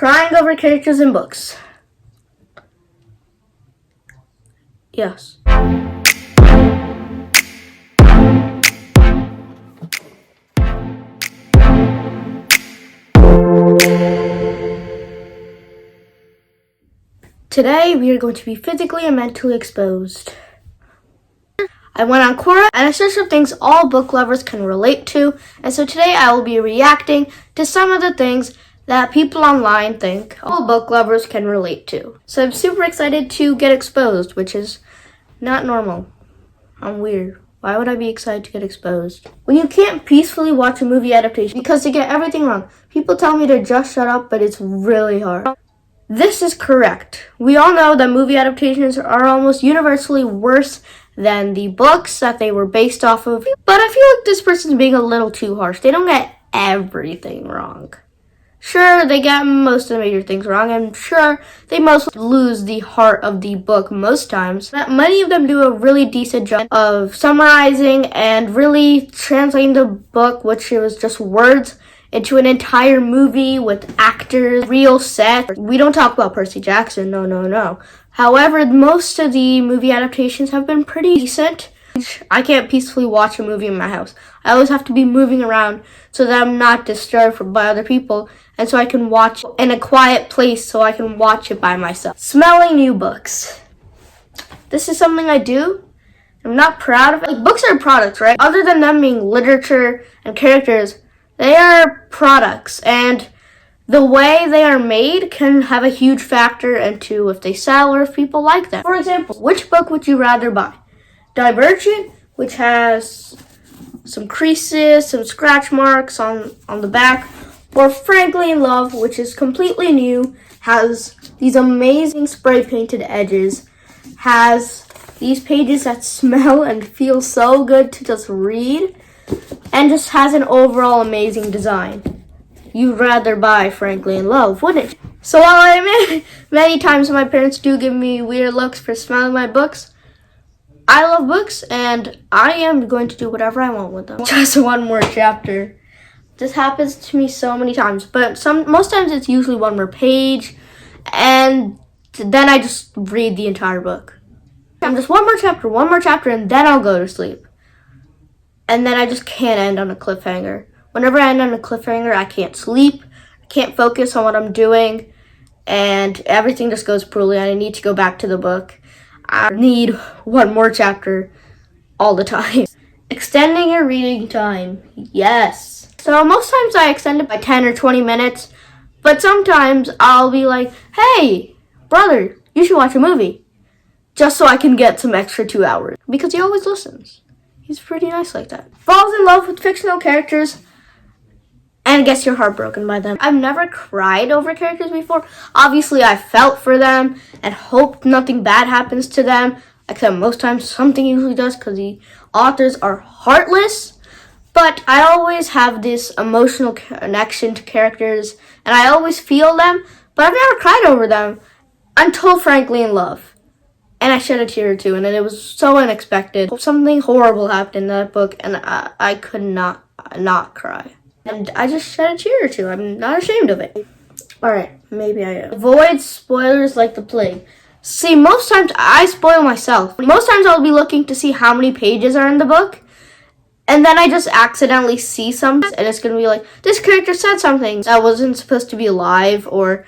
Crying over characters in books. Yes. Today we are going to be physically and mentally exposed. I went on Quora and I searched up things all book lovers can relate to, and so today I will be reacting to some of the things that people online think all book lovers can relate to. So I'm super excited to get exposed, which is not normal. I'm weird. Why would I be excited to get exposed? When you can't peacefully watch a movie adaptation because they get everything wrong. People tell me to just shut up, but it's really hard. This is correct. We all know that movie adaptations are almost universally worse than the books that they were based off of. But I feel like this person's being a little too harsh. They don't get everything wrong. Sure, they get most of the major things wrong, and sure, they most lose the heart of the book most times. But many of them do a really decent job of summarizing and really translating the book, which was just words, into an entire movie with actors, real sets. We don't talk about Percy Jackson, no. However, most of the movie adaptations have been pretty decent. I can't peacefully watch a movie in my house. I always have to be moving around so that I'm not disturbed by other people, and so I can watch in a quiet place so I can watch it by myself. Smelling new books. This is something I do. I'm not proud of it. Like, books are products, right? Other than them being literature and characters, they are products, and the way they are made can have a huge factor into if they sell or if people like them. For example, which book would you rather buy? Divergent, which has some creases, some scratch marks on the back, or Frankly in Love, which is completely new, has these amazing spray painted edges, has these pages that smell and feel so good to just read, and just has an overall amazing design. You'd rather buy Frankly in Love, wouldn't you? So while I admit many times my parents do give me weird looks for smelling my books, I love books and I am going to do whatever I want with them. Just one more chapter. This happens to me so many times, but most times it's usually one more page, and then I just read the entire book. I'm just one more chapter, and then I'll go to sleep. And then I just can't end on a cliffhanger. Whenever I end on a cliffhanger, I can't sleep, I can't focus on what I'm doing, and everything just goes poorly, and I need to go back to the book. I need one more chapter all the time. Extending your reading time. Yes. So most times I extend it by 10 or 20 minutes, but sometimes I'll be like, hey, brother, you should watch a movie, just so I can get some extra 2 hours, because he always listens. He's pretty nice like that. Falls in love with fictional characters and gets your heart broken by them. I've never cried over characters before. Obviously, I felt for them and hoped nothing bad happens to them, except most times something usually does because the authors are heartless. But I always have this emotional connection to characters, and I always feel them, but I've never cried over them until Frankly in Love. And I shed a tear or two, and it was so unexpected. Something horrible happened in that book, and I could not cry. And I just shed a tear or two. I'm not ashamed of it. Alright, maybe I am. Avoid spoilers like the plague. See, most times I spoil myself. Most times I'll be looking to see how many pages are in the book, and then I just accidentally see something, and it's going to be like, this character said something that wasn't supposed to be alive, or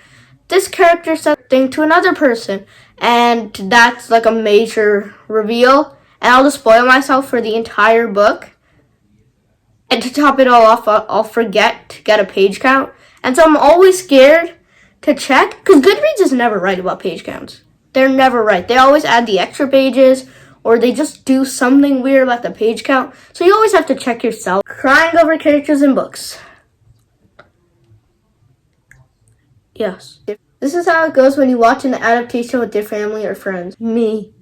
this character said something to another person, and that's like a major reveal, and I'll just spoil myself for the entire book. And to top it all off, I'll forget to get a page count, and so I'm always scared to check, because Goodreads is never right about page counts. They're never right. They always add the extra pages, or they just do something weird about the page count, so you always have to check yourself. Crying over characters in books. Yes. This is how it goes when you watch an adaptation with your family or friends. Me,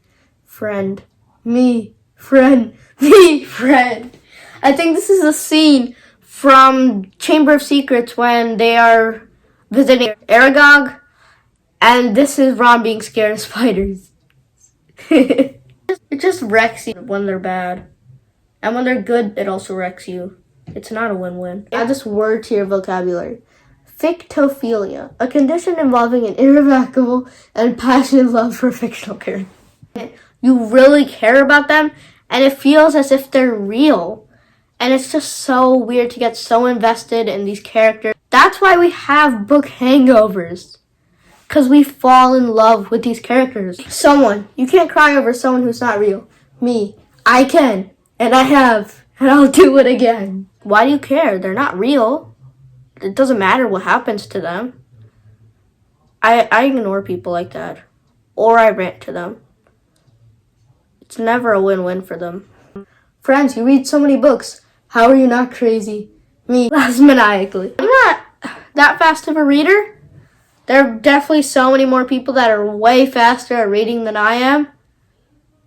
friend. Me, friend. Me, friend. I think this is a scene from Chamber of Secrets when they are visiting Aragog, and this is Ron being scared of spiders. It just wrecks you when they're bad. And when they're good, it also wrecks you. It's not a win-win. Add this word to your vocabulary. fictophilia, a condition involving an irrevocable and passionate love for a fictional character. You really care about them, and it feels as if they're real. And it's just so weird to get so invested in these characters. That's why we have book hangovers. Because we fall in love with these characters. You can't cry over someone who's not real. Me, I can, and I have, and I'll do it again. Why do you care? They're not real. It doesn't matter what happens to them. I ignore people like that. Or I rant to them. It's never a win-win for them. Friends, you read so many books. How are you not crazy? Me, laughs maniacally. I'm not that fast of a reader. There are definitely so many more people that are way faster at reading than I am.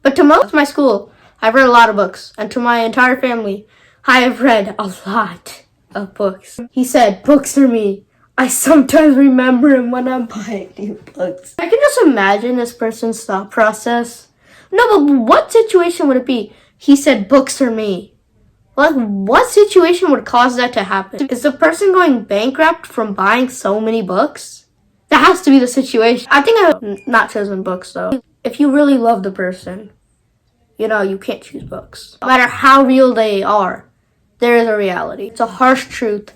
But to most of my school, I've read a lot of books. And to my entire family, I have read a lot of books. He said, books are me. I sometimes remember him when I'm buying new books. I can just imagine this person's thought process. No, but what situation would it be? He said, books are me. Like, what situation would cause that to happen? Is the person going bankrupt from buying so many books? That has to be the situation. I think I have not chosen books, though. If you really love the person, you can't choose books. No matter how real they are, there is a reality. It's a harsh truth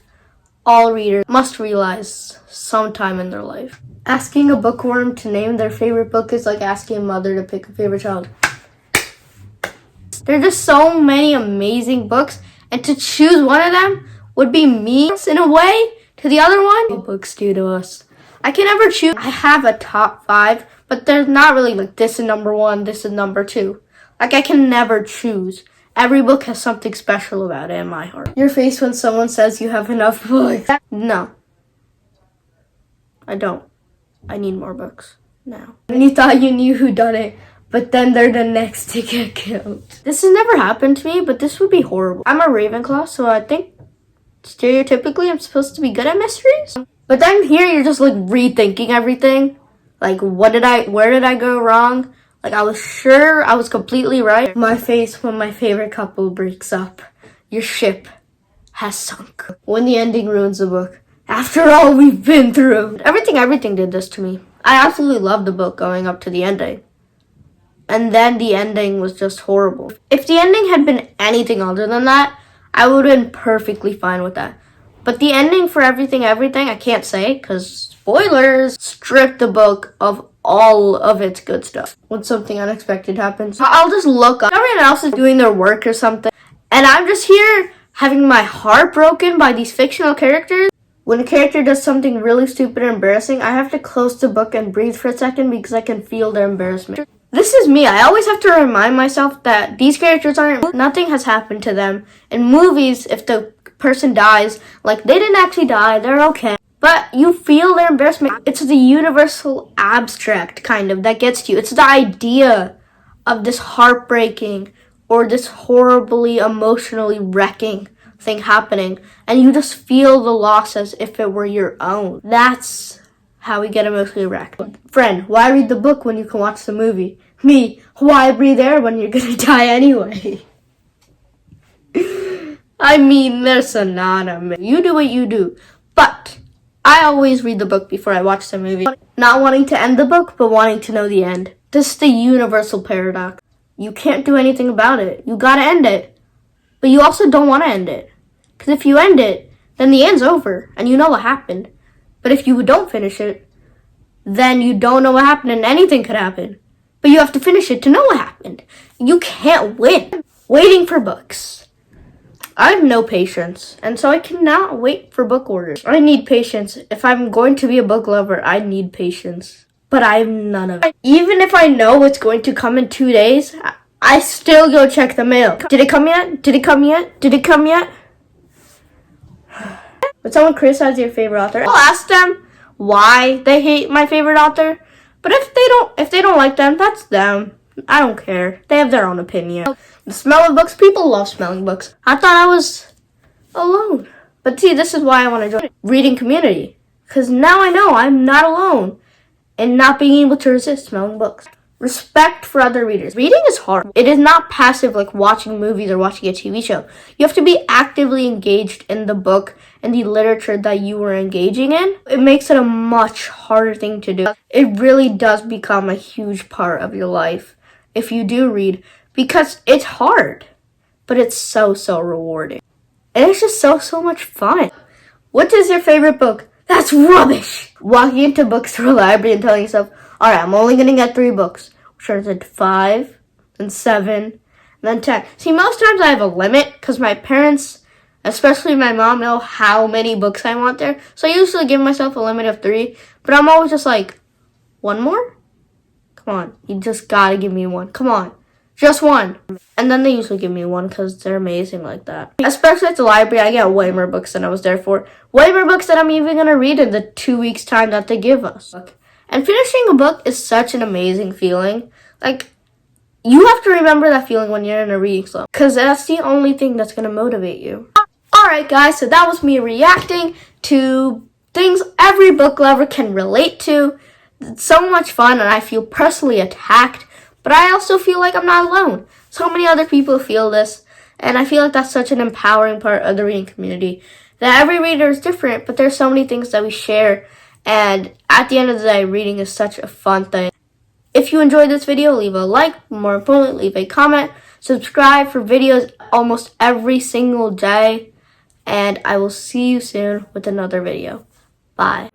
all readers must realize sometime in their life. Asking a bookworm to name their favorite book is like asking a mother to pick a favorite child. There are just so many amazing books, and to choose one of them would be mean in a way to the other one. What books do to us? I can never choose. I have a top 5, but there's not really like this is number 1, this is number 2. Like I can never choose. Every book has something special about it in my heart. Your face when someone says you have enough books. No. I don't. I need more books now. And you thought you knew who done it, but then they're the next to get killed. This has never happened to me, but this would be horrible. I'm a Ravenclaw, so I think stereotypically I'm supposed to be good at mysteries. But then here you're just like rethinking everything. Like where did I go wrong? Like I was sure I was completely right. My face when my favorite couple breaks up. Your ship has sunk. When the ending ruins the book. After all we've been through. Everything did this to me. I absolutely loved the book going up to the ending. And then the ending was just horrible. If the ending had been anything other than that, I would have been perfectly fine with that. But the ending for everything, I can't say, because spoilers, stripped the book of all of its good stuff. When something unexpected happens, I'll just look up. Everyone else is doing their work or something. And I'm just here having my heart broken by these fictional characters. When a character does something really stupid or embarrassing, I have to close the book and breathe for a second because I can feel their embarrassment. This is me. I always have to remind myself that these characters nothing has happened to them. In movies, if the person dies, like they didn't actually die, they're okay. But you feel their embarrassment. It's the universal abstract kind of that gets to you. It's the idea of this heartbreaking or this horribly emotionally wrecking thing happening. And you just feel the loss as if it were your own. That's how we get emotionally wrecked. Friend, why read the book when you can watch the movie? Me, why breathe air when you're gonna die anyway? I mean, they're synonymous. You do what you do. But I always read the book before I watch the movie. Not wanting to end the book, but wanting to know the end. This is the universal paradox. You can't do anything about it. You gotta end it. But you also don't want to end it. Because if you end it, then the end's over, and you know what happened. But if you don't finish it, then you don't know what happened, and anything could happen. But you have to finish it to know what happened. You can't win. Waiting for books. I have no patience, and so I cannot wait for book orders. I need patience. If I'm going to be a book lover, I need patience. But I have none of it. Even if I know it's going to come in 2 days, I still go check the mail. Did it come yet? Did it come yet? Did it come yet? Would someone criticize your favorite author? I'll ask them why they hate my favorite author. But if they don't like them, that's them. I don't care. They have their own opinion. The smell of books, people love smelling books. I thought I was alone. But see, this is why I want to join reading community. Because now I know I'm not alone in not being able to resist smelling books. Respect for other readers. Reading is hard. It is not passive like watching movies or watching a TV show. You have to be actively engaged in the book and the literature that you are engaging in. It makes it a much harder thing to do. It really does become a huge part of your life if you do read, because it's hard, but it's so rewarding. And it's just so much fun. What is your favorite book? That's rubbish! Walking into a bookstore, library, and telling yourself, alright, I'm only gonna get 3 books. Which turns into 5, then 7, and then 10. See, most times I have a limit, because my parents, especially my mom, know how many books I want there. So I usually give myself a limit of 3, but I'm always just like, 1 more? Come on, you just gotta give me 1. Come on, just 1. And then they usually give me 1 because they're amazing like that. Especially at the library, I get way more books than I was there for. Way more books than I'm even going to read in the 2 weeks' time that they give us. And finishing a book is such an amazing feeling. Like, you have to remember that feeling when you're in a reading slump, because that's the only thing that's going to motivate you. Alright guys, so that was me reacting to things every book lover can relate to. It's so much fun, and I feel personally attacked, but I also feel like I'm not alone. So many other people feel this, and I feel like that's such an empowering part of the reading community. That every reader is different, but there's so many things that we share, and at the end of the day, reading is such a fun thing. If you enjoyed this video, leave a like, more importantly, leave a comment, subscribe for videos almost every single day, and I will see you soon with another video. Bye.